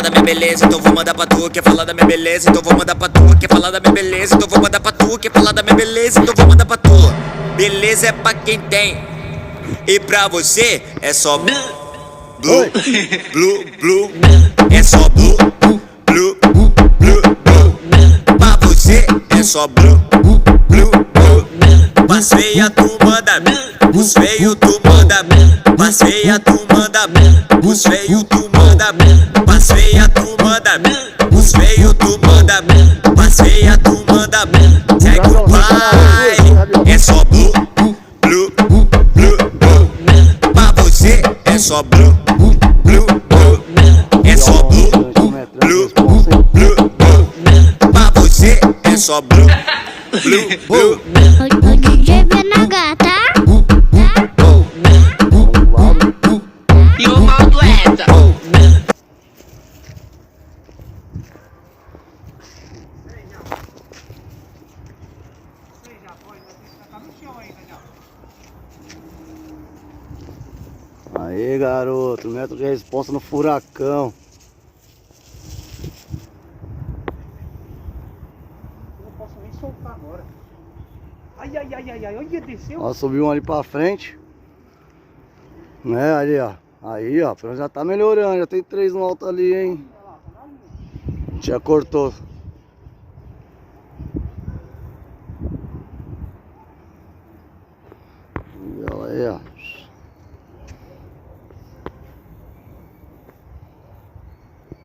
falar da minha beleza, então vou mandar pra tu. Quer falar da minha beleza, então vou mandar pra tu. Quer falar da minha beleza, então vou mandar pra tu. Quer falar da minha beleza, então vou mandar pra tu. Beleza é pra quem tem, e pra você é só blue, blue, blue, blue. É só blue, blue, blue, blue. Pra você é só blue, blue, blue. Passeia tu manda, os feios tu manda. Passeia tu manda, os feios tu manda. Passeia tu manda, os feios tu manda. Passeia tu manda, segue o pai. É só blue, blue, blue, blue. Pra você é só blue, blue, blue. É só blue, blue, blue, blue. Pra você é só blue, blue, blue. O DJ BNH, tá? E o Valdo essa. Aí, garoto, método de resposta no furacão. Eu não posso nem soltar agora. Ai, ai, ai, ai, ai, olha, desceu. Ó, subiu um ali pra frente. Né, ali, ó. Aí, ó, já tá melhorando, já tem 3 no alto ali, hein. Já cortou.